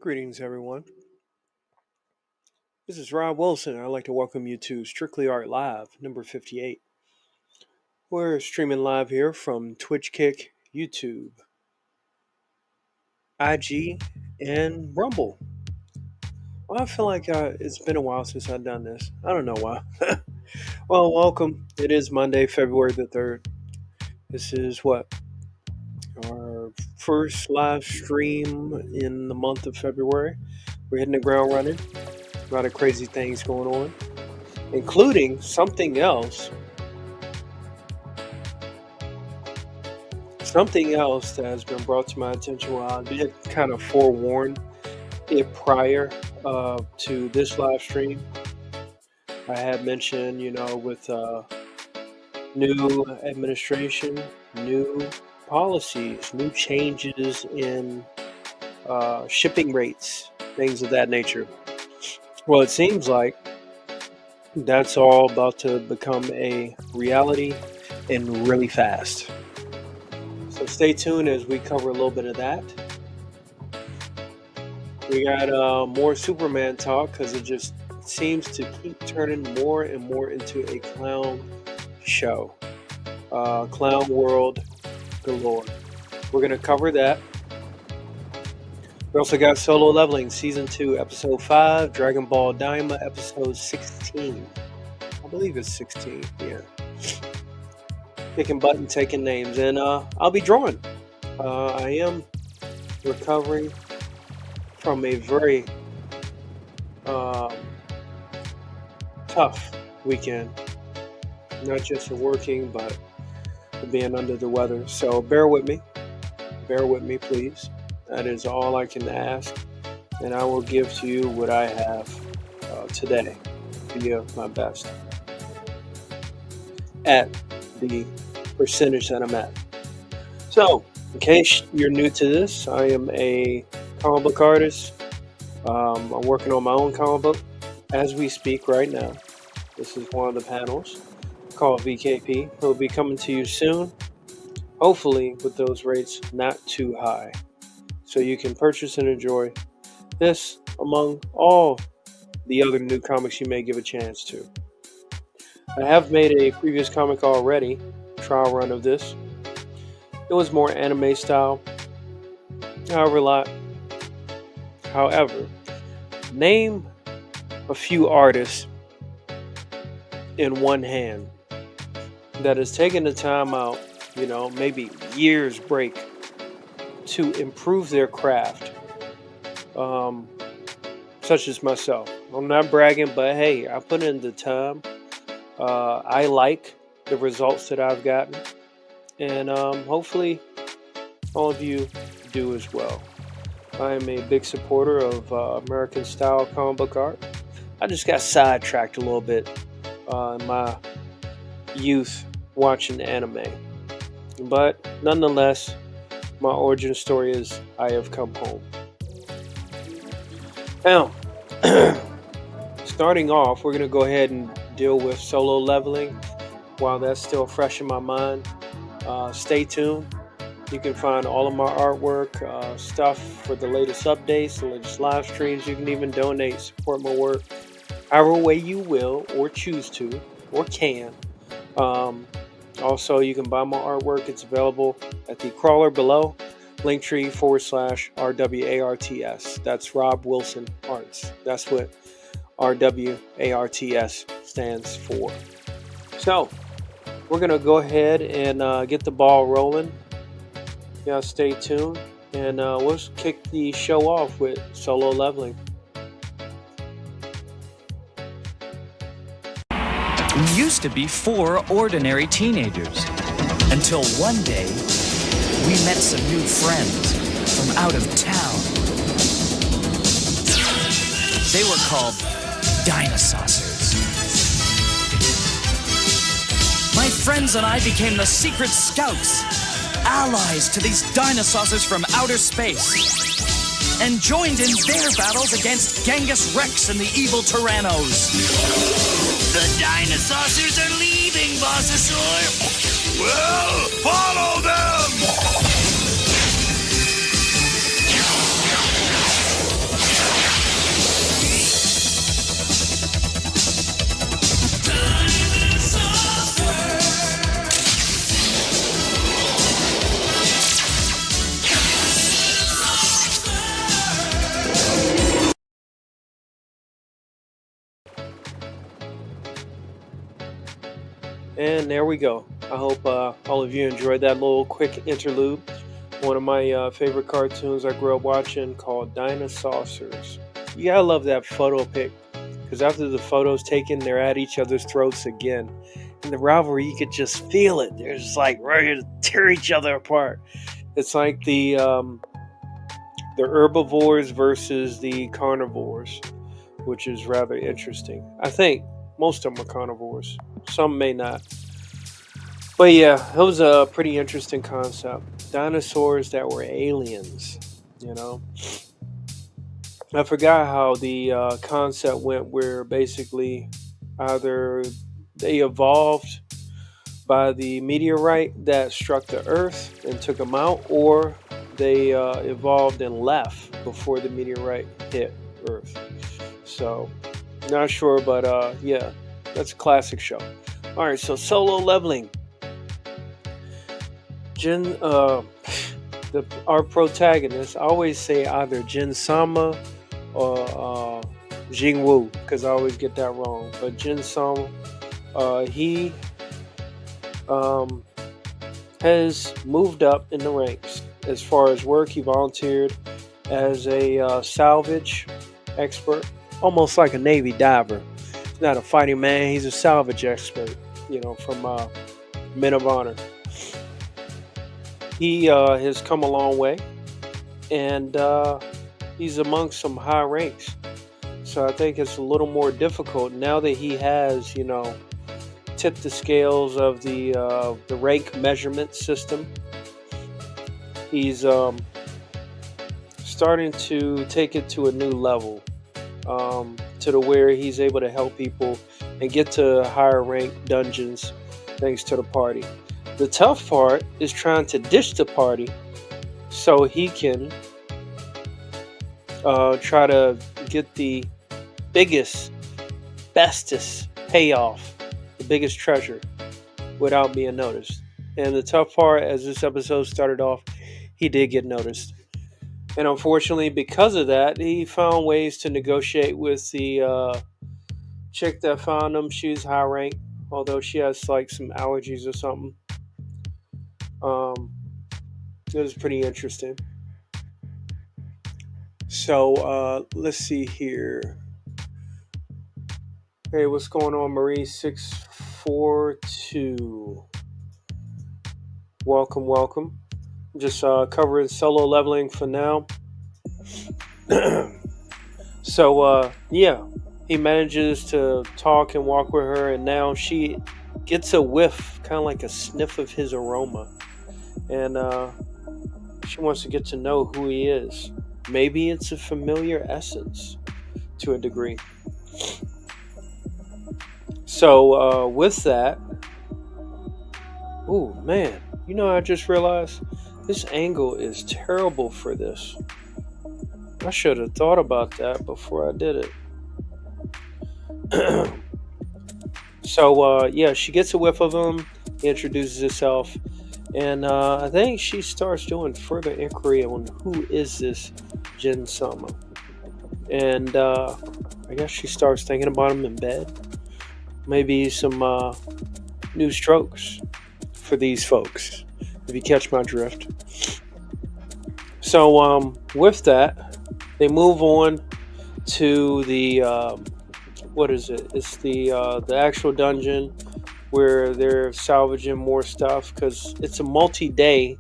Greetings, everyone. This is Rob Wilson. I'd like to welcome you to Strictly Art Live, number 58. We're streaming live here from Twitch, Kick, YouTube, IG, and Rumble. Well, I feel like it's been a while since I've done this. I don't know why. Well, welcome. It is Monday, February the 3rd. This is our first live stream in the month of February. We're hitting the ground running. A lot of crazy things going on, including something else that has been brought to my attention. Well, I did kind of forewarn it prior to this live stream. I had mentioned, with new administration, new policies, new changes in shipping rates, things of that nature. Well, it seems like that's all about to become a reality and really fast. So stay tuned as we cover a little bit of that. We got more Superman talk because it just seems to keep turning more and more into a clown show. Clown world galore. We're going to cover that. We also got Solo Leveling, Season 2, Episode 5, Dragon Ball Daima, Episode 16. I believe it's 16, yeah. Picking button, taking names, and I'll be drawing. I am recovering from a very tough weekend. Not just for working, but for being under the weather. So bear with me. Bear with me, please. That is all I can ask, and I will give to you what I have today via my best at the percentage that I'm at. So, in case you're new to this, I am a comic book artist. I'm working on my own comic book as we speak right now. This is one of the panels called VKP. It will be coming to you soon, hopefully with those rates not too high. So you can purchase and enjoy this among all the other new comics you may give a chance to. I have made a previous comic already, trial run of this. It was more anime style. However, name a few artists in one hand that has taken the time out, maybe years break, to improve their craft, such as myself. I'm not bragging, but hey, I put in the time. I like the results that I've gotten, and hopefully all of you do as well. I am a big supporter of American style comic book art. I just got sidetracked a little bit in my youth watching anime, but nonetheless, my origin story is I have come home. Now, starting off, we're going to go ahead and deal with Solo Leveling while that's still fresh in my mind. Stay tuned. You can find all of my artwork, stuff for the latest updates, the latest live streams. You can even donate, support my work, however way you will or choose to or can. Also, you can buy my artwork. It's available at the crawler below, linktree/RWARTS. That's Rob Wilson Arts. That's what RWARTS stands for. So, we're going to go ahead and get the ball rolling. Yeah, stay tuned. And we'll kick the show off with Solo Leveling. We used to be 4 ordinary teenagers, until one day we met some new friends from out of town. They were called Dinosaurs. My friends and I became the secret scouts, allies to these Dinosaurs from outer space, and joined in their battles against Genghis Rex and the evil Tyrannos. The Dinosaurs are leaving, Bossasaur! Well, follow them! And there we go. I hope all of you enjoyed that little quick interlude. One of my favorite cartoons I grew up watching called Dinosaurs. You gotta love that photo pic because after the photo's taken, they're at each other's throats again. And the rivalry, you could just feel it. They're just like ready to tear each other apart. It's like the herbivores versus the carnivores, which is rather interesting. I think most of them are carnivores. Some may not. But yeah, it was a pretty interesting concept. Dinosaurs that were aliens, you know. I forgot how the concept went, where basically either they evolved by the meteorite that struck the Earth and took them out, or they evolved and left before the meteorite hit Earth. So, not sure, but yeah, that's a classic show. All right, so Solo Leveling. Our protagonist, I always say either Jin Sama or Jing Woo, because I always get that wrong. But Jin Sama, he has moved up in the ranks. As far as work, he volunteered as a salvage expert, almost like a Navy diver. He's not a fighting man, he's a salvage expert, from Men of Honor. He has come a long way, and he's amongst some high ranks. So I think it's a little more difficult now that he has, tipped the scales of the rank measurement system. He's starting to take it to a new level, to the where he's able to help people and get to higher rank dungeons thanks to the party. The tough part is trying to ditch the party so he can try to get the biggest, bestest payoff, the biggest treasure without being noticed. And the tough part, as this episode started off, he did get noticed. And unfortunately, because of that, he found ways to negotiate with the chick that found him. She's high rank, although she has like some allergies or something. It was pretty interesting. So let's see here. Hey, what's going on, Marie 642? Welcome. Just covering Solo Leveling for now. So yeah, he manages to talk and walk with her, and now she gets a whiff, kind of like a sniff of his aroma, and she wants to get to know who he is. Maybe it's a familiar essence to a degree. So with that, oh man, I just realized this angle is terrible for this. I should have thought about that before I did it. So yeah, she gets a whiff of him. He introduces himself, and I think she starts doing further inquiry on who is this Jin Sama. And I guess she starts thinking about him in bed. Maybe some new strokes for these folks, if you catch my drift. So with that, they move on to the what is it? It's the actual dungeon where they're salvaging more stuff, because it's a multi-day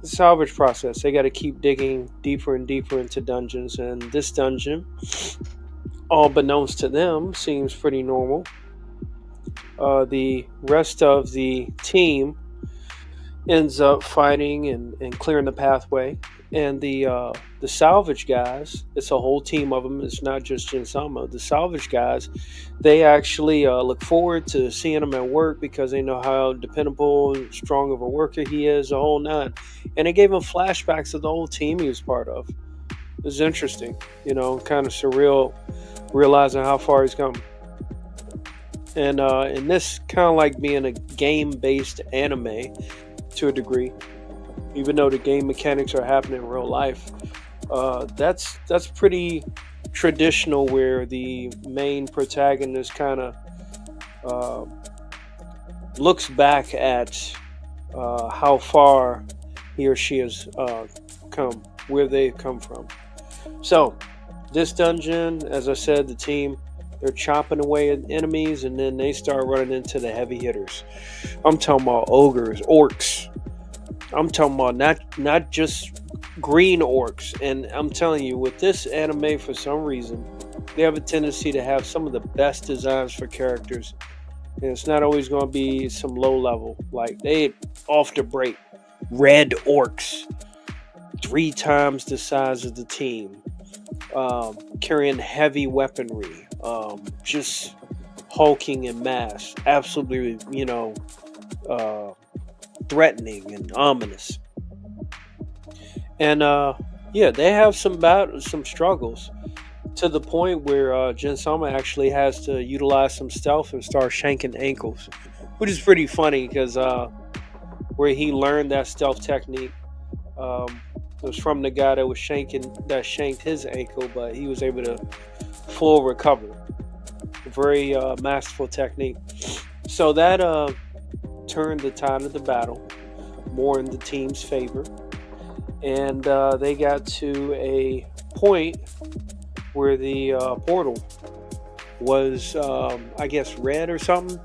salvage process. They got to keep digging deeper and deeper into dungeons, and this dungeon, all beknownst to them, seems pretty normal. The rest of the team ends up fighting and clearing the pathway, and the salvage guys, it's a whole team of them. It's not just Jin Sama. The salvage guys, they actually look forward to seeing him at work because they know how dependable and strong of a worker he is, the whole nine. And it gave him flashbacks of the whole team he was part of. It was interesting, kind of surreal, realizing how far he's come. And this kind of like being a game-based anime to a degree, even though the game mechanics are happening in real life. That's pretty traditional, where the main protagonist kind of looks back at how far he or she has come, where they've come from. So, this dungeon, as I said, the team, they're chopping away at enemies, and then they start running into the heavy hitters. I'm talking about ogres, orcs. I'm talking about not just green orcs. And I'm telling you, with this anime, for some reason, they have a tendency to have some of the best designs for characters. And it's not always going to be some low level. Like, they off the break. Red orcs. 3 times the size of the team. Carrying heavy weaponry. Just hulking in mass. Absolutely, threatening and ominous. And they have some struggles, to the point where Jinsama actually has to utilize some stealth and start shanking ankles, which is pretty funny because where he learned that stealth technique was from the guy that shanked his ankle, but he was able to full recover. Very masterful technique. So that turned the tide of the battle more in the team's favor, and they got to a point where the portal was, I guess, red or something,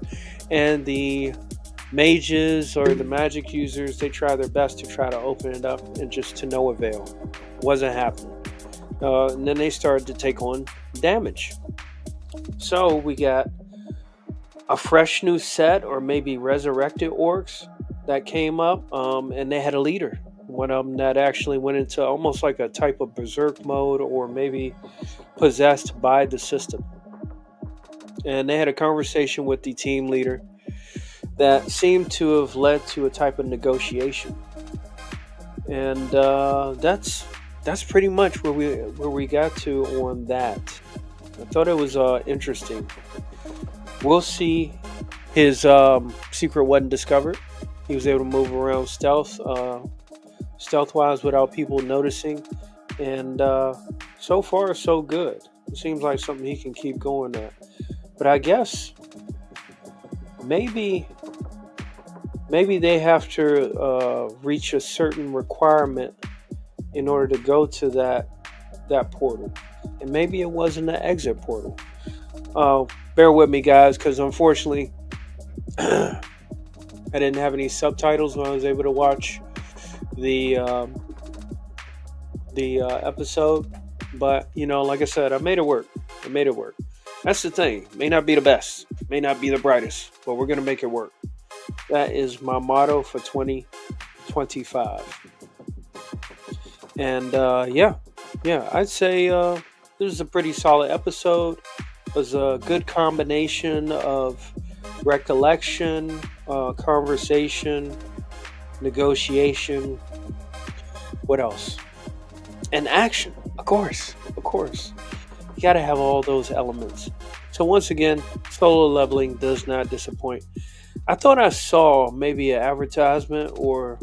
and the mages or the magic users, they try their best to try to open it up, and just to no avail. Wasn't happening. And then they started to take on damage. So we got a fresh new set, or maybe resurrected orcs that came up, and they had a leader. One of them that actually went into almost like a type of berserk mode, or maybe possessed by the system. And they had a conversation with the team leader that seemed to have led to a type of negotiation. And that's pretty much where we got to on that. I thought it was interesting. We'll see. His secret wasn't discovered. He was able to move around stealth-wise without people noticing. And so far, so good. It seems like something he can keep going at. But I guess maybe they have to reach a certain requirement in order to go to that portal. And maybe it wasn't an exit portal. Bear with me, guys, because unfortunately I didn't have any subtitles when I was able to watch the episode. But, like I said, I made it work. That's the thing. May not be the best, may not be the brightest, but we're going to make it work. That is my motto for 2025. And I'd say this is a pretty solid episode. It was a good combination of recollection, conversation, negotiation. What else? And action, of course. You got to have all those elements. So once again, solo leveling does not disappoint. I thought I saw maybe an advertisement or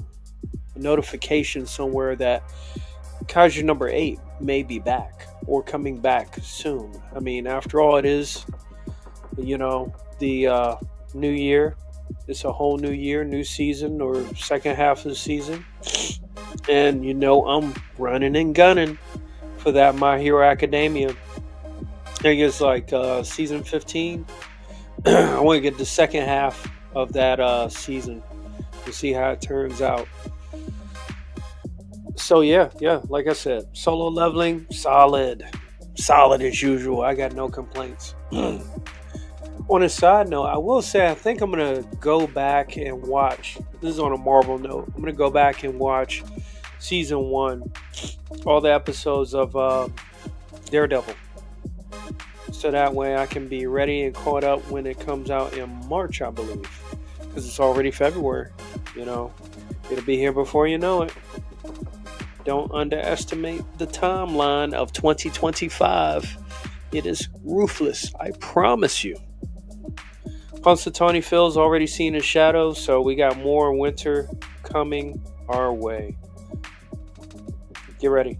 a notification somewhere that Kaiju number 8 may be back or coming back soon. I mean, after all, it is, the new year. It's a whole new year, new season, or second half of the season. And I'm running and gunning for that My Hero Academia. I think it's like season 15. I want to get the second half of that season to see how it turns out. So yeah, like I said, solo leveling, solid as usual. I got no complaints. On a side note, I will say I think I'm going to go back and watch, this is on a Marvel note, I'm going to go back and watch season 1, all the episodes of Daredevil. So that way I can be ready and caught up when it comes out in March, I believe. Because it's already February, It'll be here before you know it. Don't underestimate the timeline of 2025. It is ruthless, I promise you. Punxsutawney Phil's already seen his shadows, so we got more winter coming our way. Get ready.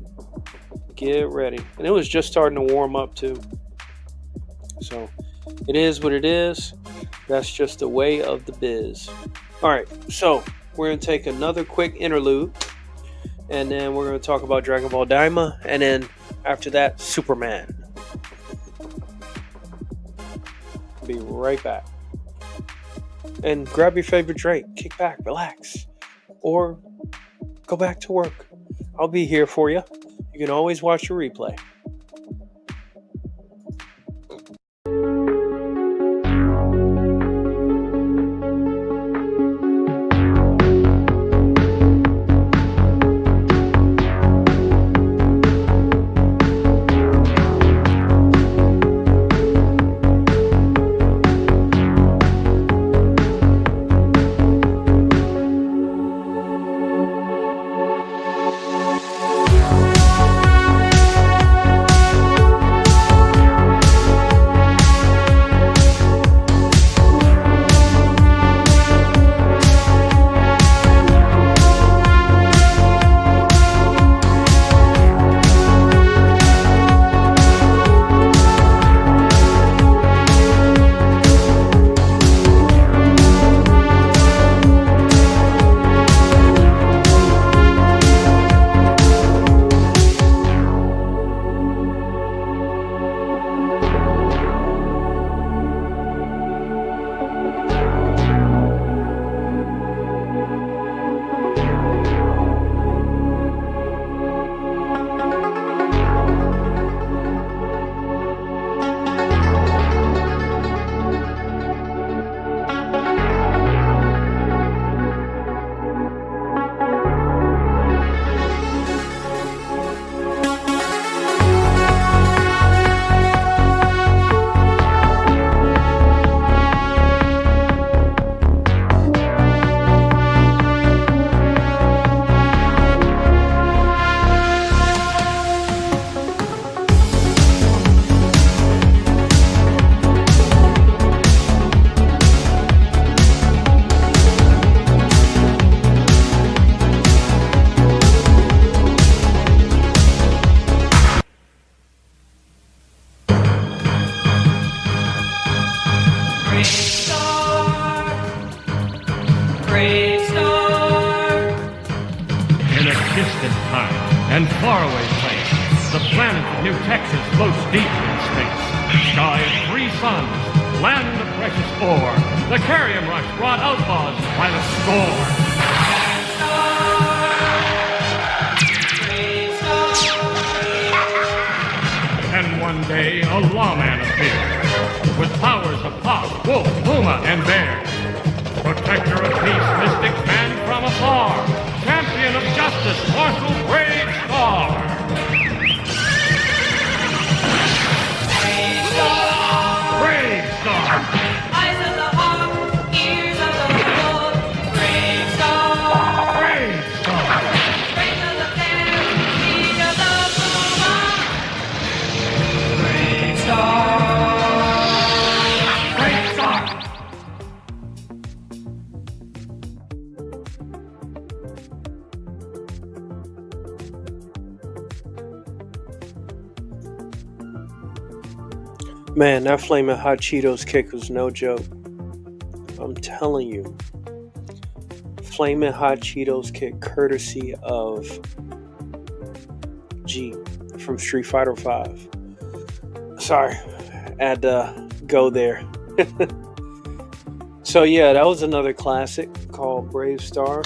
And it was just starting to warm up too. So it is what it is. That's just the way of the biz. All right, so we're going to take another quick interlude, and then we're going to talk about Dragon Ball Daima, and then after that, Superman. Be right back. And grab your favorite drink, kick back, relax, or go back to work. I'll be here for you. You can always watch a replay. distant time and faraway place, the planet of New Texas floats deep in space. Sky of 3 suns, land of precious ore. The Carrion Rush brought outlaws by the score. And one day, a lawman appeared, with powers of hawk, wolf, puma, and bear. Protector of peace, mystic man from afar, champion of justice, martial brave star. Brave star. Eyes of the hawk, ears of the wolf, brave star. Brave star. Strength of the bear, speed of the puma, brave star. Brave star. Man, that Flamin' Hot Cheetos kick was no joke. I'm telling you. Flamin' Hot Cheetos kick courtesy of G from Street Fighter V. Sorry, I had to go there. So yeah, that was another classic called Brave Star.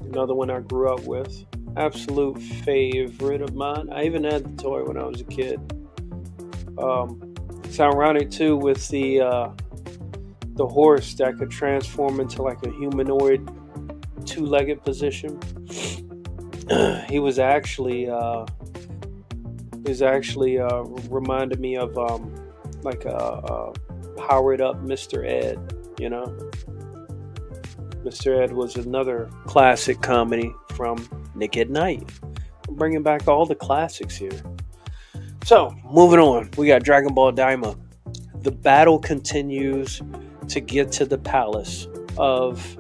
Another one I grew up with. Absolute favorite of mine. I even had the toy when I was a kid. It's ironic too with the horse that could transform into like a humanoid 2-legged position. He was actually reminded me of like a powered up Mr. Ed. You know, Mr. Ed was another classic comedy from Nick at Night. I'm bringing back all the classics here. So, moving on, we got Dragon Ball Daima. The battle continues to get to the palace of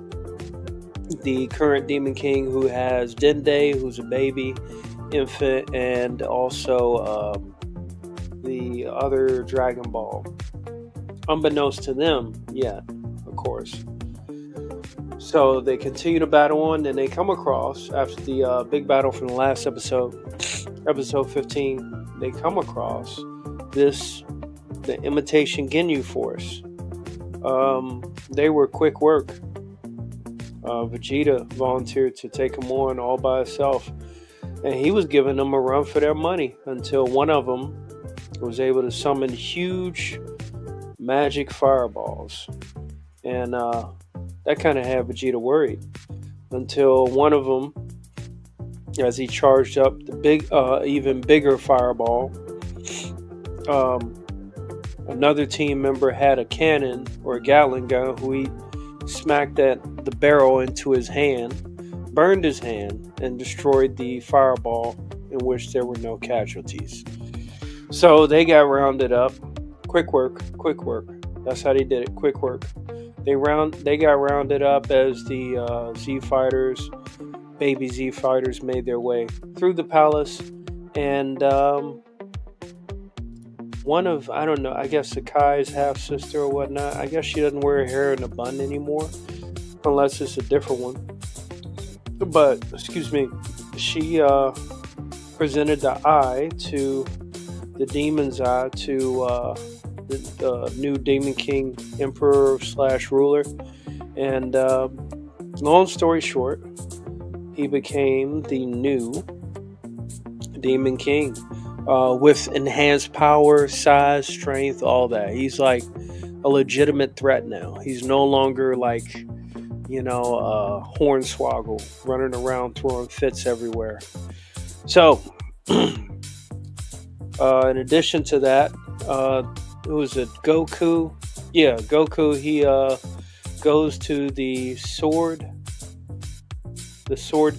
the current Demon King, who has Dende, who's a baby infant, and also the other Dragon Ball. unbeknownst to them yet, of course. So they continue to battle on, and they come across, after the big battle from the last episode, episode 15, they come across the imitation Ginyu force. They were quick work. Vegeta volunteered to take them on all by himself, and he was giving them a run for their money until one of them was able to summon huge magic fireballs, and that kind of had Vegeta worried until one of them, as he charged up the even bigger fireball, another team member had a cannon or a Gatling gun who he smacked the barrel into his hand, burned his hand, and destroyed the fireball, in which there were no casualties. So they got rounded up. Quick work. That's how they did it. Quick work. They got rounded up as the Z fighters, baby Z fighters, made their way through the palace, and one of, I don't know, I guess Sakai's half sister or whatnot. I guess she doesn't wear her hair in a bun anymore, unless it's a different one. But excuse me, she presented the eye to the demon's eye to the new Demon King Emperor / ruler, and long story short, he became the new Demon King with enhanced power, size, strength, all that. He's like a legitimate threat now. He's no longer like, Hornswoggle running around throwing fits everywhere. So, in addition to that, who was it? Goku. Yeah, Goku. He goes to the sword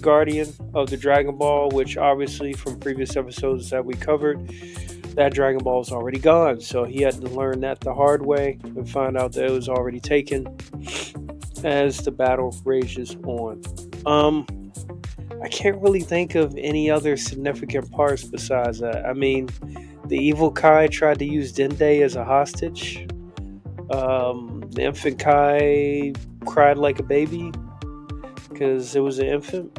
guardian of the Dragon Ball, which obviously from previous episodes that we covered, that Dragon Ball is already gone. So he had to learn that the hard way and find out that it was already taken as the battle rages on. I can't really think of any other significant parts besides that. I mean, the evil Kai tried to use Dende as a hostage. The infant Kai cried like a baby because it was an infant.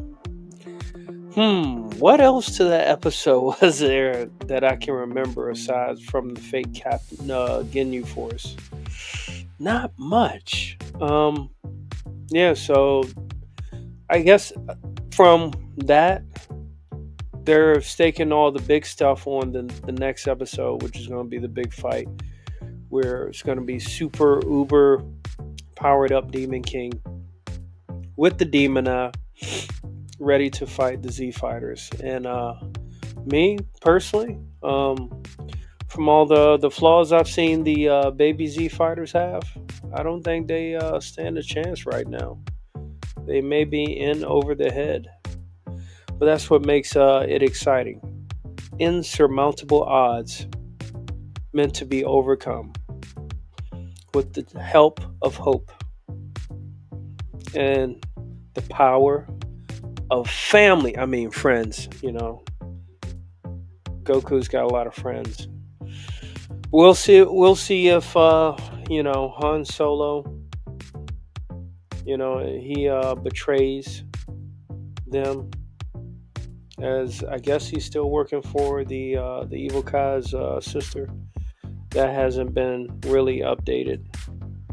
What else to that episode was there that I can remember aside from the fake Captain Ginyu Force? Not much. Yeah, so I guess from that, they're staking all the big stuff on the next episode, which is going to be the big fight, where it's going to be super uber powered up Demon King with the Demon Eye, ready to fight the Z fighters. And me personally, from all the flaws I've seen the baby Z fighters have, I don't think they stand a chance right now. They may be in over the head, but that's what makes it exciting. Insurmountable odds meant to be overcome with the help of hope and the power of family. I mean, friends. Goku's got a lot of friends. We'll see if Han Solo, he betrays them, as I guess he's still working for the evil Kai's sister. That hasn't been really updated.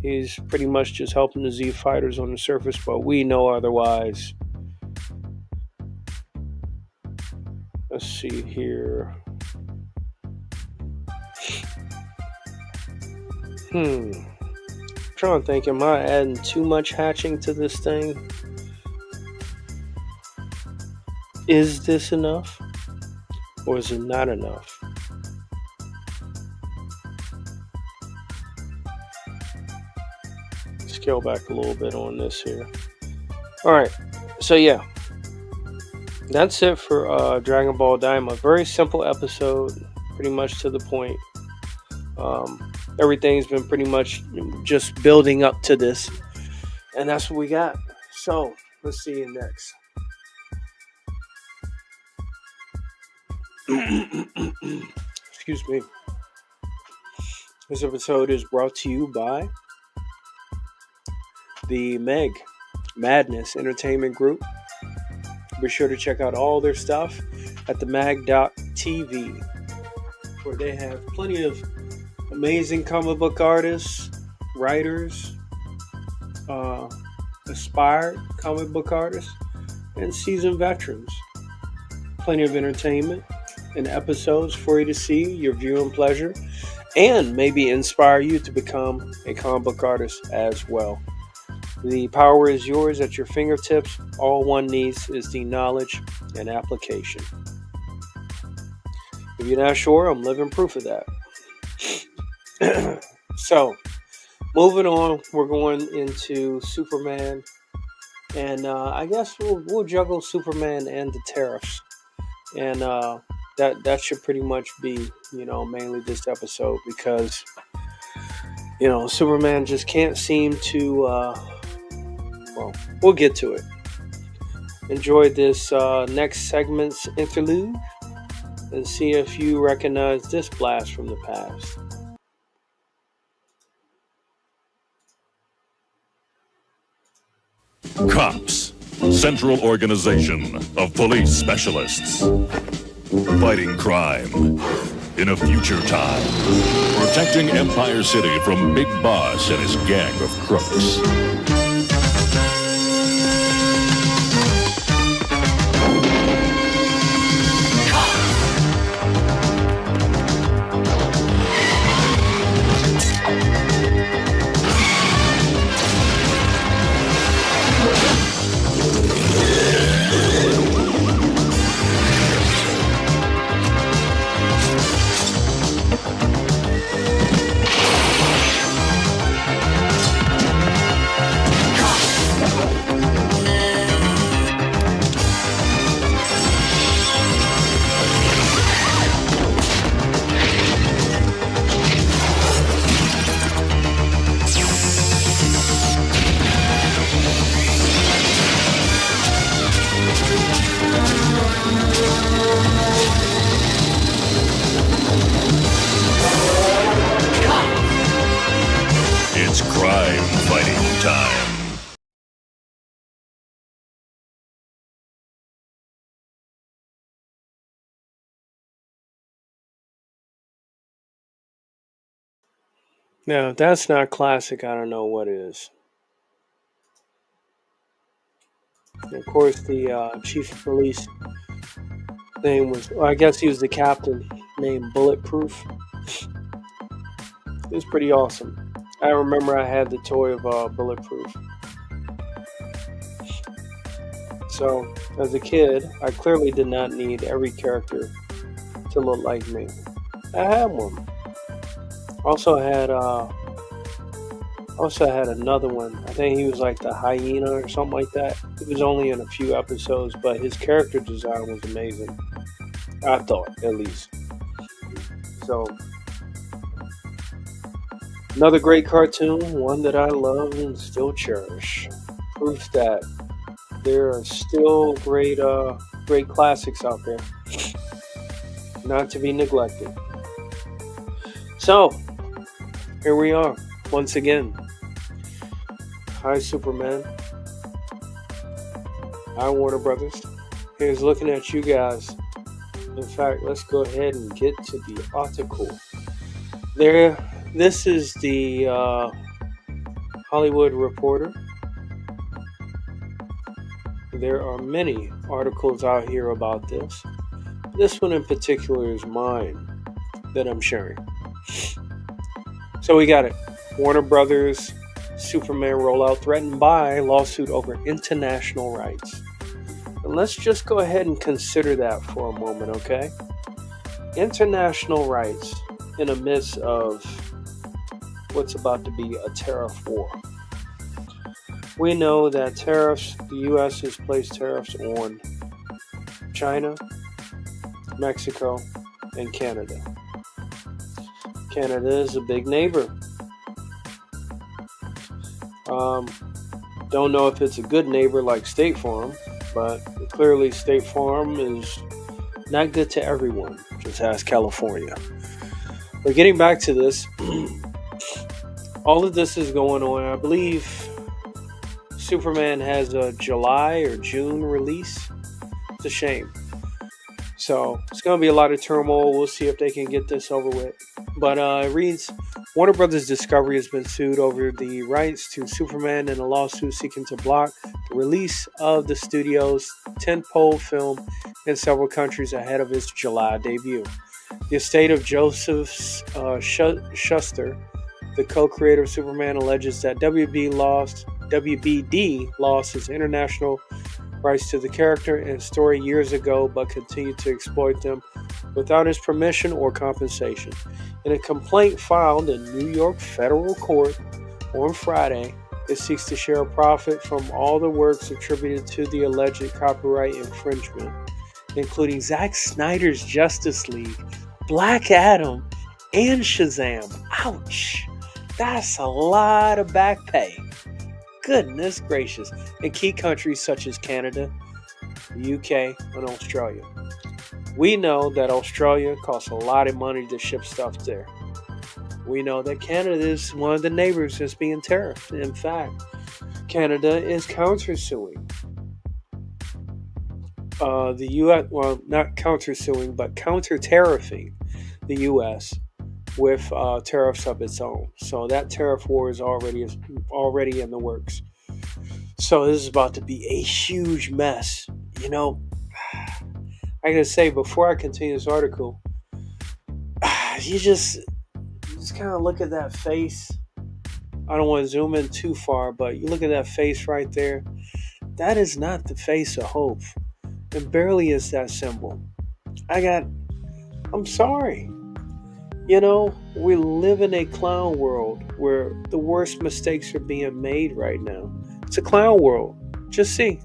He's pretty much just helping the Z fighters on the surface, but we know otherwise. Let's see here. Trying to think, am I adding too much hatching to this thing? Is this enough? Or is it not enough? Scale back a little bit on this here. Alright, so yeah. That's it for Dragon Ball Daima. Very simple episode, pretty much to the point. Everything's been pretty much just building up to this, and that's what we got. So let's see you next. Excuse me. This episode is brought to you by the Madness Entertainment Group. Be sure to check out all their stuff at themag.tv, where they have plenty of amazing comic book artists, writers, aspired comic book artists, and seasoned veterans. Plenty of entertainment and episodes for you to see, your viewing pleasure, and maybe inspire you to become a comic book artist as well. The power is yours at your fingertips. All one needs is the knowledge and application. If you're not sure, I'm living proof of that. So, moving on, we're going into Superman. And I guess we'll juggle Superman and the tariffs. And that should pretty much be, mainly this episode. Because, Superman just can't seem to... we'll get to it. Enjoy this next segment's interlude and see if you recognize this blast from the past. Cops, Central Organization of Police Specialists. Fighting crime in a future time. Protecting Empire City from Big Boss and his gang of crooks. It's crime fighting time. Now, if that's not classic, I don't know what is. And of course, the chief of police name was, I guess he was the captain, named Bulletproof. It was pretty awesome. I remember I had the toy of Bulletproof. So, as a kid, I clearly did not need every character to look like me. I had one. Also had another one. I think he was like the hyena or something like that. It was only in a few episodes, but his character design was amazing. I thought, at least. So, another great cartoon, one that I love and still cherish. Proof that there are still great classics out there, not to be neglected. So, here we are, once again. Hi, Superman. Hi, Warner Brothers. Here's looking at you guys. In fact, let's go ahead and get to the article. This is the Hollywood Reporter. There are many articles out here about this. This one in particular is mine that I'm sharing. So we got it. Warner Brothers Superman rollout threatened by lawsuit over international rights. And let's just go ahead and consider that for a moment, okay? International rights in the midst of what's about to be a tariff war. We know that tariffs, the U.S. has placed tariffs on China, Mexico, and Canada. Canada is a big neighbor. Don't know if it's a good neighbor like State Farm, but clearly State Farm is not good to everyone. Just ask California. But getting back to this, all of this is going on. I believe Superman has a July or June release. It's a shame. So it's going to be a lot of turmoil. We'll see if they can get this over with. But it reads, Warner Brothers Discovery has been sued over the rights to Superman in a lawsuit seeking to block the release of the studio's tentpole film in several countries ahead of its July debut. The estate of Joseph Shuster, the co-creator of Superman, alleges that WBD lost its international rights to the character and story years ago, but continued to exploit them without his permission or compensation. In a complaint filed in New York federal court on Friday, it seeks to share a profit from all the works attributed to the alleged copyright infringement, including Zack Snyder's Justice League, Black Adam, and Shazam. Ouch! That's a lot of back pay. Goodness gracious. In key countries such as Canada, the UK, and Australia. We know that Australia costs a lot of money to ship stuff there. We know that Canada is one of the neighbors that's being tariffed. In fact, Canada is countersuing the U.S., well, not countersuing, but counter-tariffing the U.S. with tariffs of its own. So that tariff war is already in the works. So this is about to be a huge mess. You know, I gotta say, before I continue this article, you just kind of look at that face. I don't want to zoom in too far, but you look at that face right there. That is not the face of hope. It barely is that symbol. I'm sorry. You know, we live in a clown world where the worst mistakes are being made right now. It's a clown world. Just see.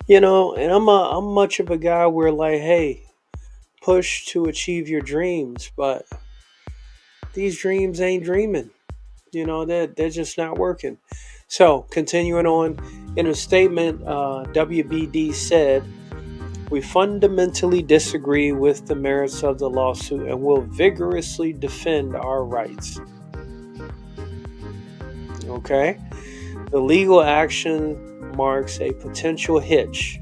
You know, and I'm much of a guy where like, hey, push to achieve your dreams, but these dreams ain't dreaming. You know, they're just not working. So, continuing on, in a statement, WBD said, "We fundamentally disagree with the merits of the lawsuit and will vigorously defend our rights." Okay? The legal action marks a potential hitch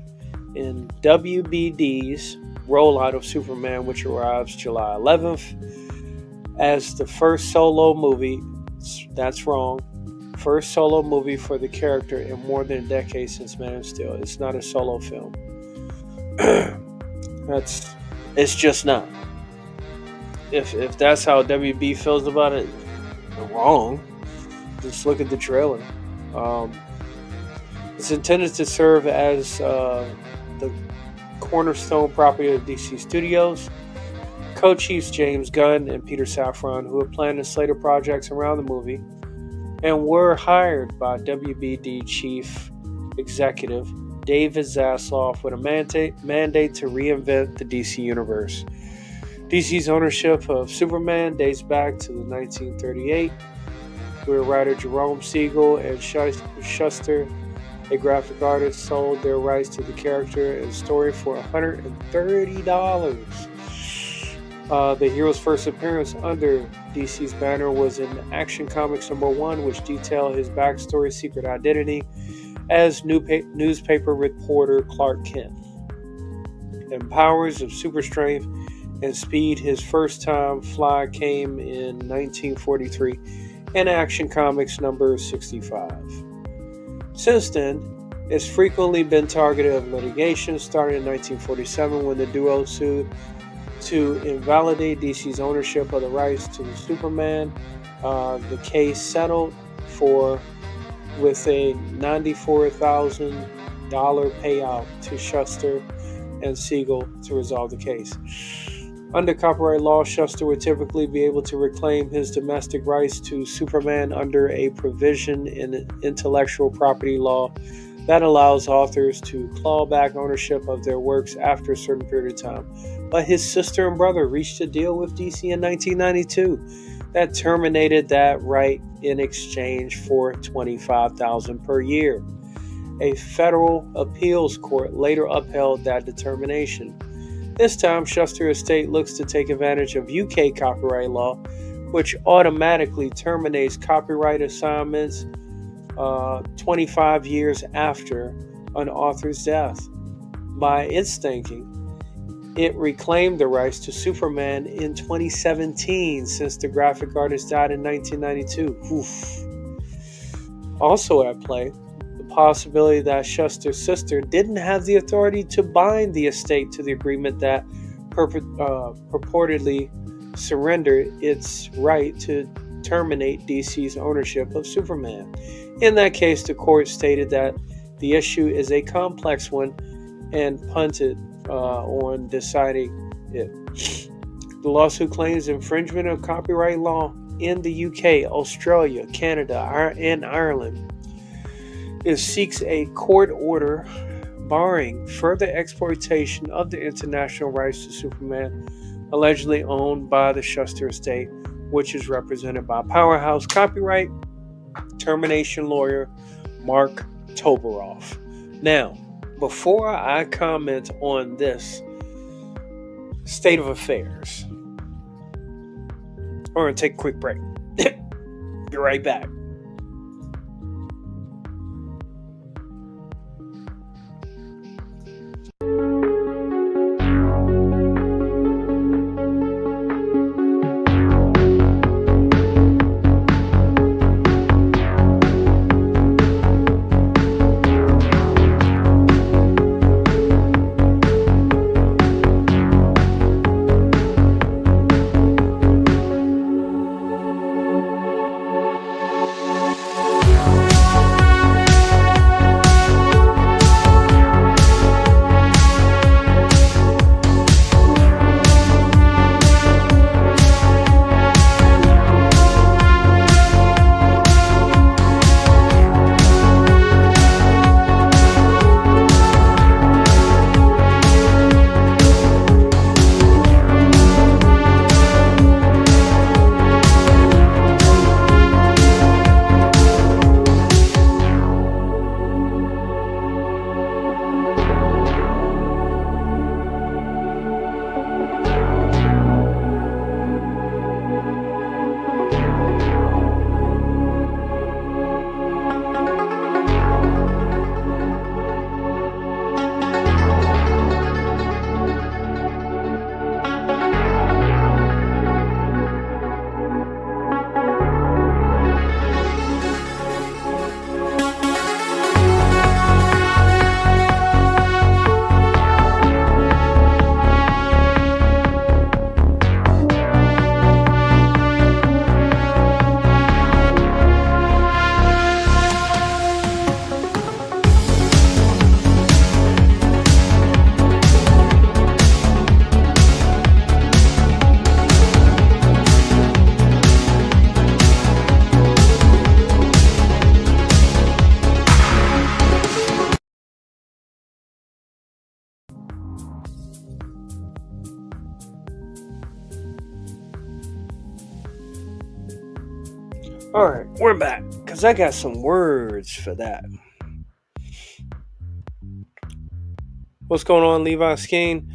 in WBD's rollout of Superman, which arrives July 11th as the first solo movie. That's wrong. First solo movie for the character in more than a decade since Man of Steel. It's not a solo film. It's just not. If that's how WB feels about it, they're wrong. Just look at the trailer. It's intended to serve as the cornerstone property of DC Studios. Co-chiefs James Gunn and Peter Safran, who have planned a slate of projects around the movie, and were hired by WBD chief executive David Zaslav with a mandate to reinvent the DC universe. DC's ownership of Superman dates back to the 1938, where writer Jerome Siegel and Shuster, a graphic artist, sold their rights to the character and story for $130. The hero's first appearance under DC's banner was in Action Comics #1, which detailed his backstory, secret identity as newspaper reporter Clark Kent. And powers of super strength and speed, his first time fly came in 1943 in Action Comics number 65. Since then, it's frequently been targeted of litigation, starting in 1947 when the duo sued to invalidate DC's ownership of the rights to Superman. The case settled with a $94,000 payout to Shuster and Siegel to resolve the case. Under copyright law, Shuster would typically be able to reclaim his domestic rights to Superman under a provision in intellectual property law that allows authors to claw back ownership of their works after a certain period of time. But his sister and brother reached a deal with DC in 1992 that terminated that right in exchange for $25,000 per year. A federal appeals court later upheld that determination. This time, Shuster Estate looks to take advantage of UK copyright law, which automatically terminates copyright assignments 25 years after an author's death. By its thinking, it reclaimed the rights to Superman in 2017 since the graphic artist died in 1992. Oof. Also at play, possibility that Shuster's sister didn't have the authority to bind the estate to the agreement that purportedly surrendered its right to terminate DC's ownership of Superman. In that case, the court stated that the issue is a complex one and punted on deciding it. The lawsuit claims infringement of copyright law in the UK, Australia, Canada, and Ireland. It seeks a court order barring further exploitation of the international rights to Superman, allegedly owned by the Shuster Estate, which is represented by powerhouse copyright termination lawyer Mark Toberoff. Now, before I comment on this state of affairs, we're going to take a quick break. Be right back. All right, we're back because I got some words for that. What's going on, Levi Skeen?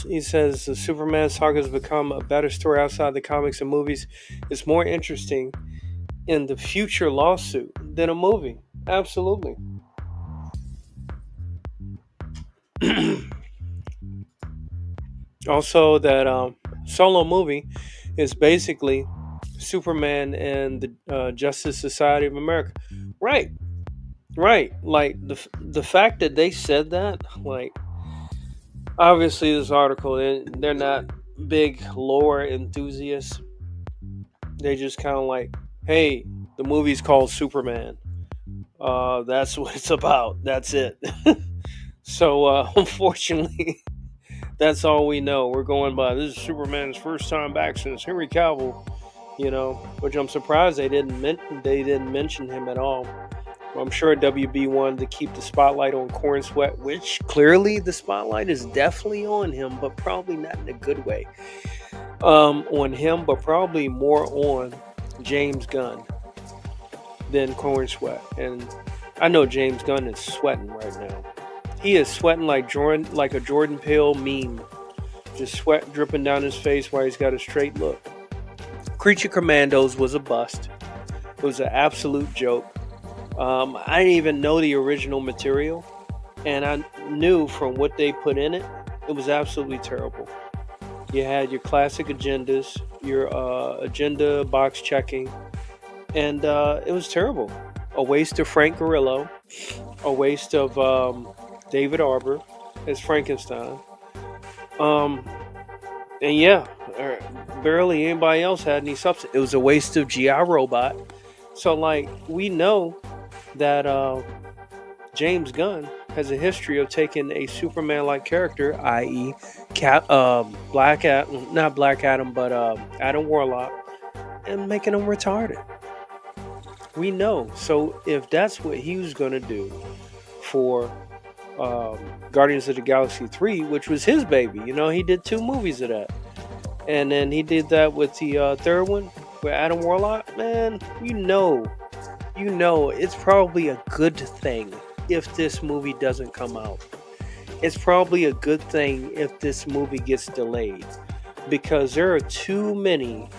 He says the Superman saga has become a better story outside the comics and movies. It's more interesting in the future lawsuit than a movie. Absolutely. Also, that solo movie is basically Superman and the Justice Society of America. Right. Like the fact that they said that, like, obviously this article, they're not big lore enthusiasts. They just kind of like, hey, the movie's called Superman. That's what it's about. That's it. So unfortunately, That's all we know. We're going by this is Superman's first time back since Henry Cavill, which I'm surprised they didn't mention him at all. I'm sure WB wanted to keep the spotlight on Corn Sweat, which clearly the spotlight is definitely on him, but probably not in a good way. On him, but probably more on James Gunn than Corn Sweat. And I know James Gunn is sweating right now. He is sweating like a Jordan Peele meme. Just sweat dripping down his face while he's got a straight look. Creature Commandos was a bust. It was an absolute joke. I didn't even know the original material, and I knew from what they put in it, it was absolutely terrible. You had your classic agendas, your agenda box checking, and it was terrible. A waste of Frank Grillo, a waste of David Arbor as Frankenstein. And yeah, barely anybody else had any substance. It was a waste of G.I. Robot. So, like, we know that James Gunn has a history of taking a Superman-like character, i.e., Black Adam, not Black Adam, but Adam Warlock, and making him retarded. We know. So if that's what he was going to do for Guardians of the Galaxy 3, which was his baby, he did 2 movies of that. And then he did that with the third one with Adam Warlock. Man, you know, it's probably a good thing if this movie doesn't come out. It's probably a good thing if this movie gets delayed, because there are too many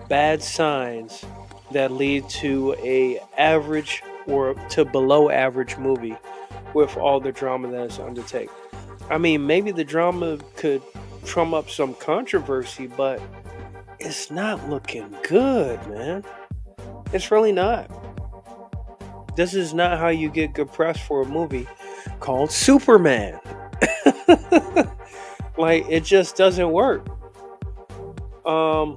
bad signs that lead to a average or to below average movie with all the drama that it's undertaken. I mean, maybe the drama could drum up some controversy, but it's not looking good, man. It's really not. This is not how you get good press for a movie called Superman. Like, it just doesn't work. Who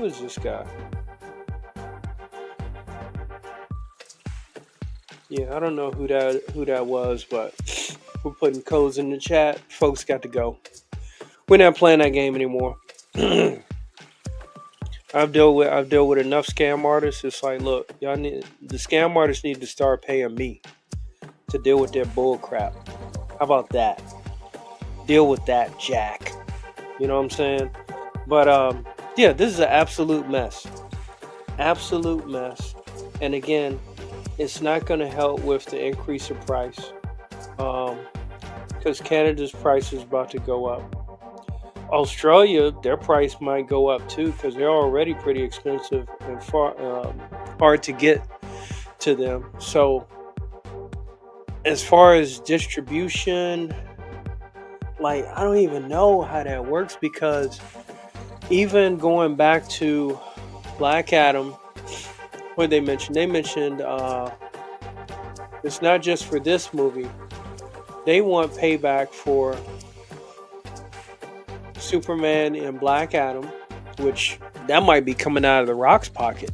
is this guy? Yeah, I don't know who that was, but we're putting codes in the chat. Folks got to go. We're not playing that game anymore. I've dealt with enough scam artists. It's like, look, the scam artists need to start paying me to deal with their bull crap. How about that? Deal with that, Jack. You know what I'm saying? But yeah, this is an absolute mess. Absolute mess. And again, it's not going to help with the increase of price, because Canada's price is about to go up. Australia, their price might go up too, because they're already pretty expensive and hard to get to them. So as far as distribution, like, I don't even know how that works, because even going back to Black Adam, what they mentioned? They mentioned it's not just for this movie. They want payback for Superman and Black Adam, which that might be coming out of The Rock's pocket.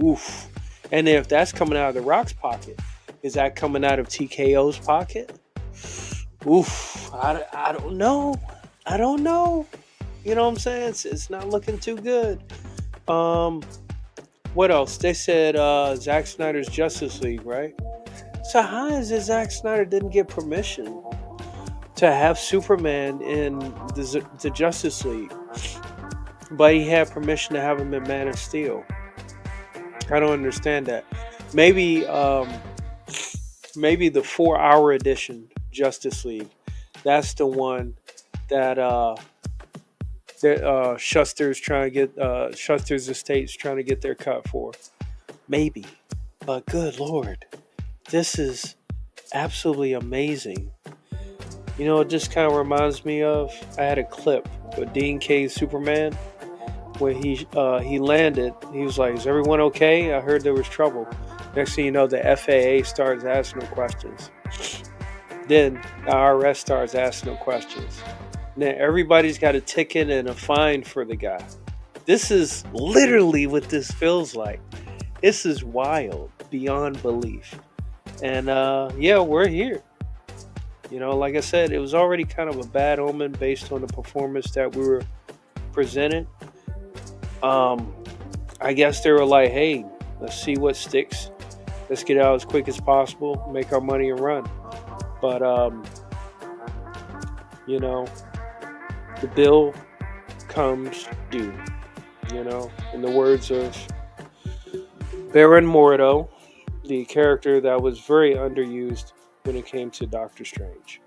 Oof. And if that's coming out of The Rock's pocket, is that coming out of TKO's pocket? Oof. I don't know. I don't know. You know what I'm saying? It's not looking too good. What else? They said Zack Snyder's Justice League, right? So how is it Zack Snyder didn't get permission to have Superman in the Justice League, but he had permission to have him in Man of Steel? I don't understand that. Maybe the 4-hour edition Justice League, that's the one that Shuster's trying to get Shuster's estate's trying to get their cut for. Maybe. But good Lord, this is absolutely amazing. You know, it just kind of reminds me of, I had a clip with Dean Kane's Superman where he landed. He was like, "Is everyone okay? I heard there was trouble." Next thing you know, the FAA starts asking him questions. Then the IRS starts asking him questions. Now everybody's got a ticket and a fine for the guy. This is literally what this feels like. This is wild beyond belief. And yeah, we're here. Like I said, it was already kind of a bad omen based on the performance that we were presented. I guess they were like, hey, let's see what sticks. Let's get out as quick as possible, make our money and run. But, the bill comes due, in the words of Baron Mordo, the character that was very underused when it came to Doctor Strange.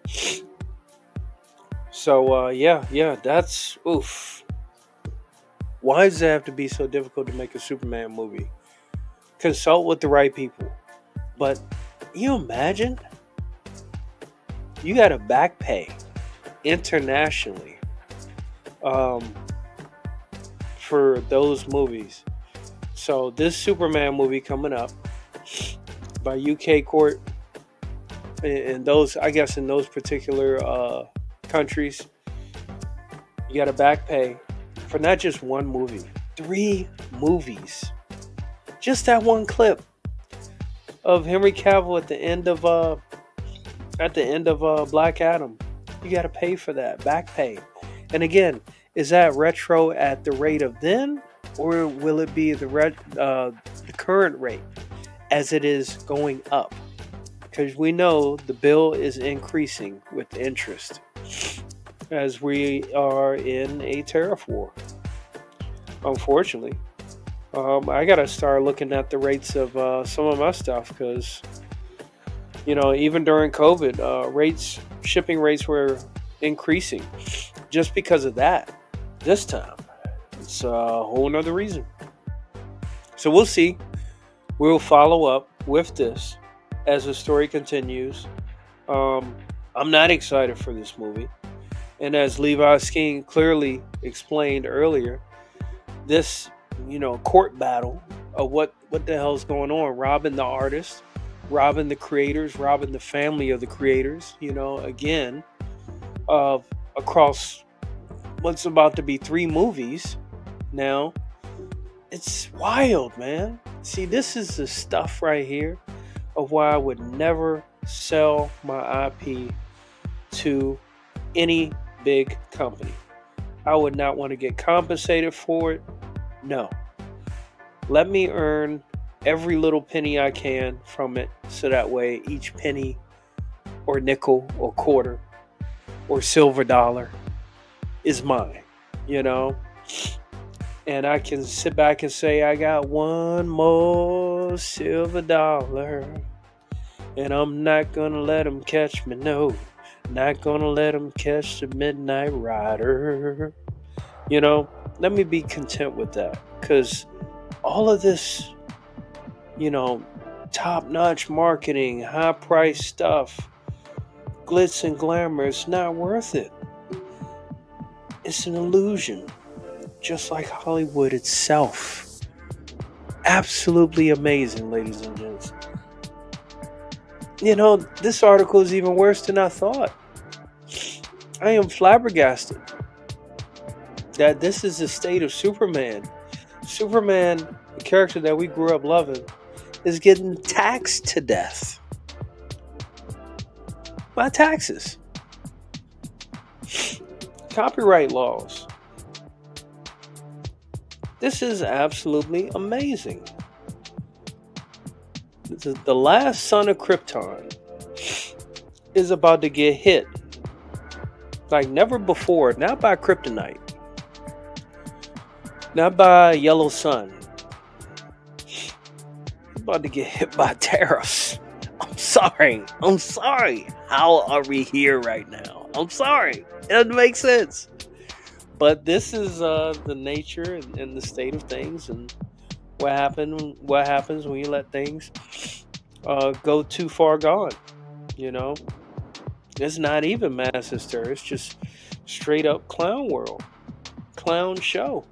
So, that's oof. Why does it have to be so difficult to make a Superman movie? Consult with the right people. But you imagine? You got to back pay internationally for those movies. So this Superman movie coming up by UK court, and those, I guess, in those particular countries, you got to back pay for not just one movie, 3 movies. Just that one clip of Henry Cavill at the end of Black Adam. You got to pay for that, back pay. And again, is that retro at the rate of then, or will it be the current rate as it is going up? Because we know the bill is increasing with interest as we are in a tariff war. Unfortunately, I gotta start looking at the rates of some of my stuff because, even during COVID, shipping rates were increasing just because of that. This time, it's a whole nother reason. So we'll see. We'll follow up with this as the story continues. I'm not excited for this movie. And as Levi Skeen clearly explained earlier, this, court battle of what the hell's going on, robbing the artists, robbing the creators, robbing the family of the creators, again, across what's about to be 3 movies now. It's wild, man. See, this is the stuff right here of why I would never sell my IP to any big company. I would not want to get compensated for it. No. Let me earn every little penny I can from it, so that way each penny or nickel or quarter or silver dollar is mine, and I can sit back and say, I got one more silver dollar, and I'm not gonna let him catch me, no, not gonna let him catch the midnight rider. Let me be content with that, because all of this, top-notch marketing, high-priced stuff, glitz and glamour, it's not worth it. It's an illusion, just like Hollywood itself. Absolutely amazing, ladies and gents. This article is even worse than I thought. I am flabbergasted that this is the state of Superman. Superman, the character that we grew up loving, is getting taxed to death by taxes. Copyright laws. This is absolutely amazing. The last son of Krypton is about to get hit like never before, not by kryptonite, not by yellow sun. He's about to get hit by tariffs. I'm sorry. How are we here right now? I'm sorry. It doesn't make sense. But this is the nature and the state of things, and what happens when you let things go too far gone. It's not even mass hysteria. It's just straight up clown world, clown show.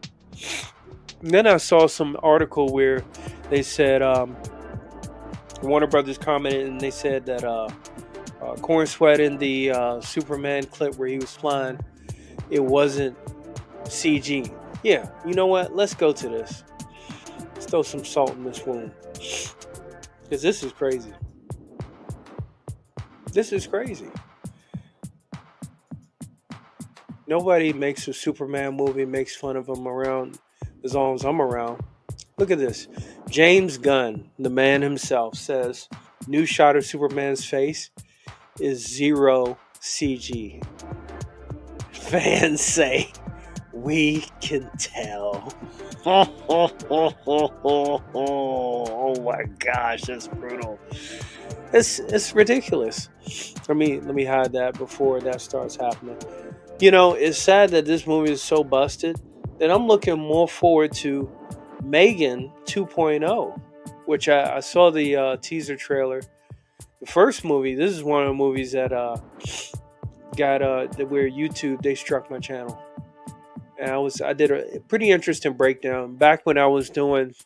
And then I saw some article where they said Warner Brothers commented, and they said that Corn Sweat in the Superman clip where he was flying, it wasn't CG. Yeah, you know what? Let's go to this. Let's throw some salt in this wound, because this is crazy. This is crazy. Nobody makes a Superman movie and makes fun of him around as long as I'm around. Look at this. James Gunn, the man himself, says new shot of Superman's face is zero CG. Fans say we can tell. Oh my gosh, that's brutal. It's ridiculous. Let me hide that before that starts happening. You know, it's sad that this movie is so busted that I'm looking more forward to Megan 2.0, which I saw the teaser trailer. The first movie, this is one of the movies that got that where YouTube they struck my channel, and I did a pretty interesting breakdown back when I was doing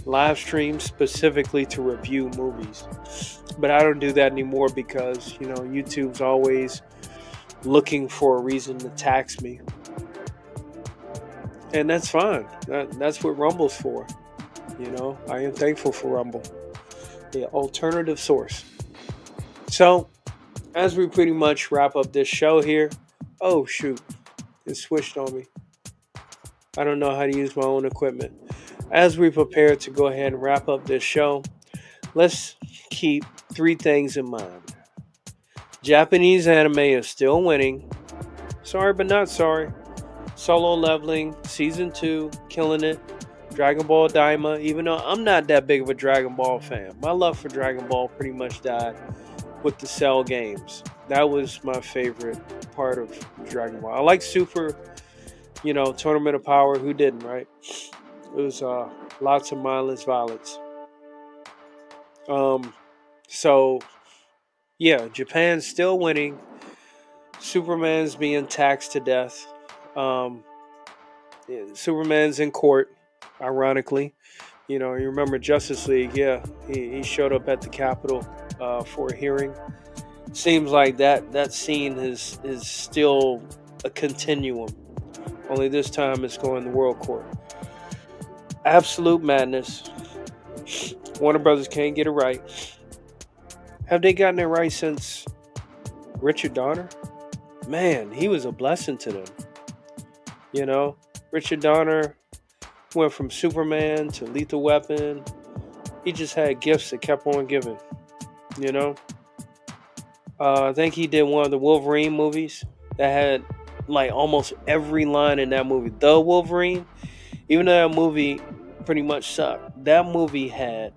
live streams specifically to review movies, but I don't do that anymore because you know YouTube's always looking for a reason to tax me, and that's fine. That's what Rumble's for. You know, I am thankful for Rumble, the alternative source. So, as we pretty much wrap up this show here, oh shoot, it switched on me. I don't know how to use my own equipment. As we prepare to go ahead and wrap up this show, let's keep 3 things in mind. Japanese anime is still winning. Sorry but not sorry. Solo Leveling, Season 2, killing it. Dragon Ball Daima, even though I'm not that big of a Dragon Ball fan. My love for Dragon Ball pretty much died with the Cell games. That was my favorite part of Dragon Ball. I like Super, you know, Tournament of Power. Who didn't, right? It was lots of mindless violence. So, yeah, Japan's still winning. Superman's being taxed to death. Superman's in court, ironically. You know, you remember Justice League, yeah. He showed up at the Capitol for a hearing. Seems like that scene is still a continuum. Only this time it's going to world court. Absolute madness. Warner Brothers can't get it right. Have they gotten it right since Richard Donner? Man, he was a blessing to them. You know, Richard Donner went from Superman to Lethal Weapon. He just had gifts that kept on giving. You know? I think he did one of the Wolverine movies that had like almost every line in that movie. The Wolverine, even though that movie pretty much sucked, that movie had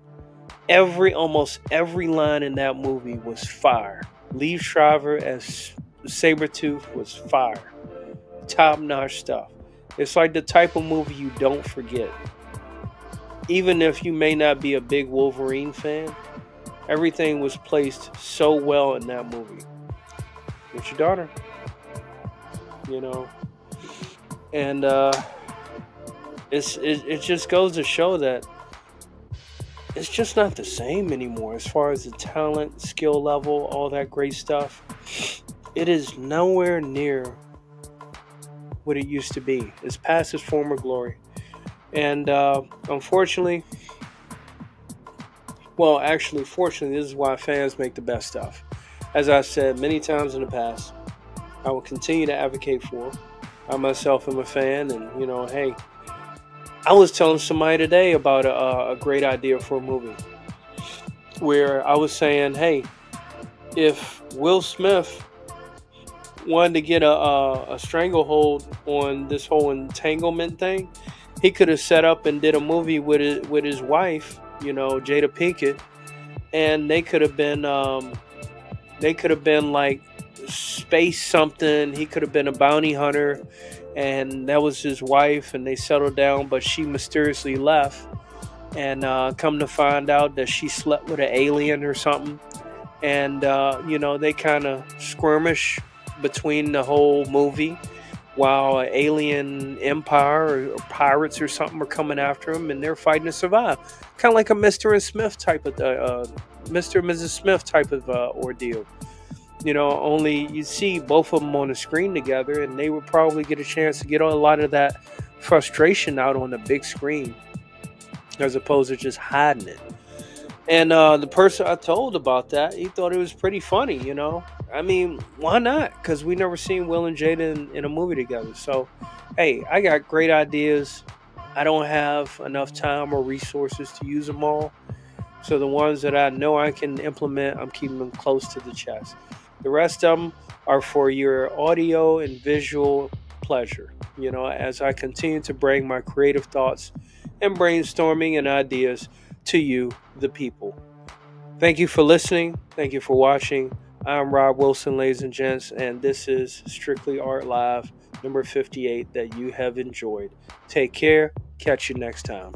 almost every line in that movie was fire. Liev Schreiber as Sabretooth was fire. Top-notch stuff. It's like the type of movie you don't forget. Even if you may not be a big Wolverine fan, everything was placed so well in that movie. Richard Donner. You know. And it just goes to show that it's just not the same anymore as far as the talent, skill level, all that great stuff. It is nowhere near what it used to be. It's past its former glory. And unfortunately, well, actually, fortunately, this is why fans make the best stuff. As I've said many times in the past, I will continue to advocate for. I myself am a fan, and, you know, hey, I was telling somebody today about a great idea for a movie where I was saying, hey, if Will Smith wanted to get a stranglehold on this whole entanglement thing, he could have set up and did a movie with his wife, you know, Jada Pinkett, and they could have been like space something. He could have been a bounty hunter, and that was his wife, and they settled down, but she mysteriously left, and come to find out that she slept with an alien or something, and you know, they kind of skirmish between the whole movie while an alien empire or pirates or something are coming after him, and they're fighting to survive, kind of like a Mr. and Smith type of Mr. and Mrs. Smith type of ordeal. You know, only you see both of them on the screen together, and they would probably get a chance to get a lot of that frustration out on the big screen as opposed to just hiding it. And the person I told about that, he thought it was pretty funny. I mean, why not? Because we never seen Will and Jada in a movie together. So, hey, I got great ideas. I don't have enough time or resources to use them all. So the ones that I know I can implement, I'm keeping them close to the chest. The rest of them are for your audio and visual pleasure. As I continue to bring my creative thoughts and brainstorming and ideas to you, the people. Thank you for listening. Thank you for watching. I'm Rob Wilson, ladies and gents, and this is Strictly Art Live number 58 that you have enjoyed. Take care. Catch you next time.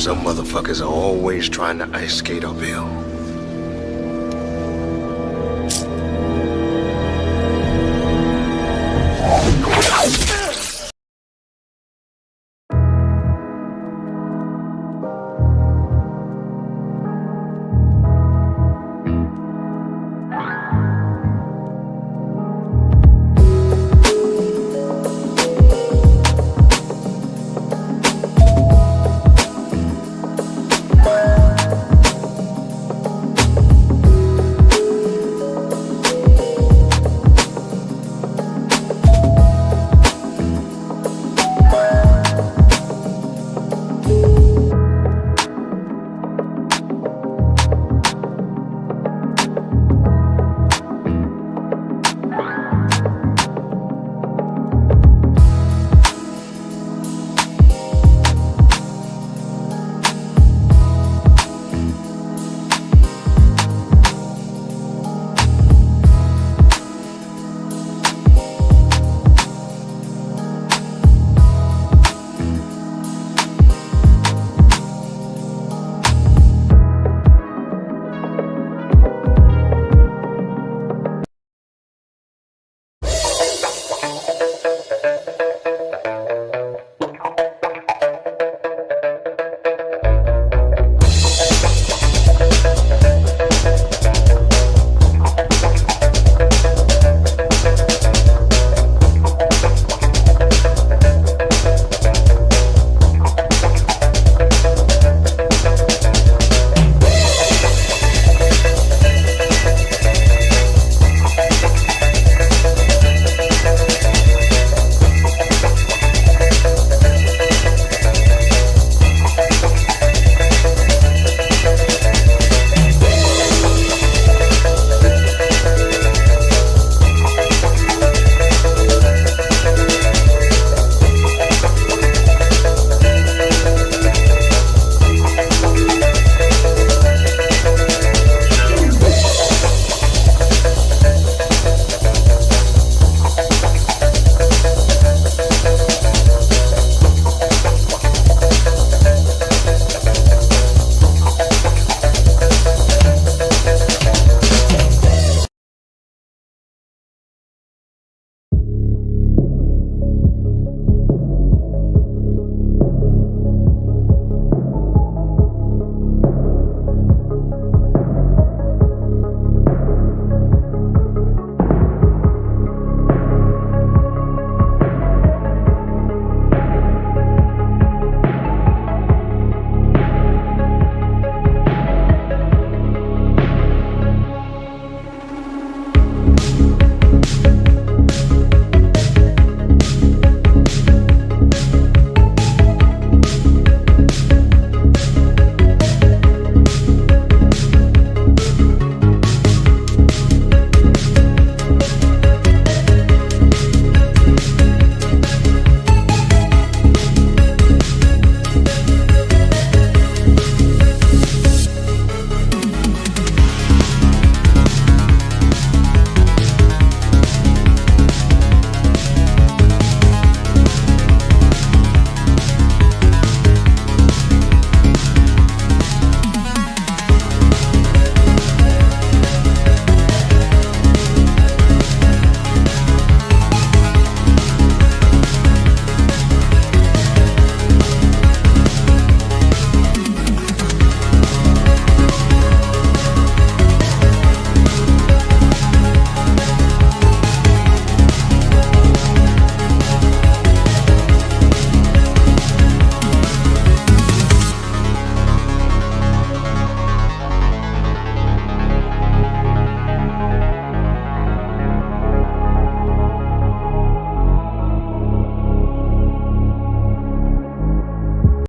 Some motherfuckers are always trying to ice skate uphill.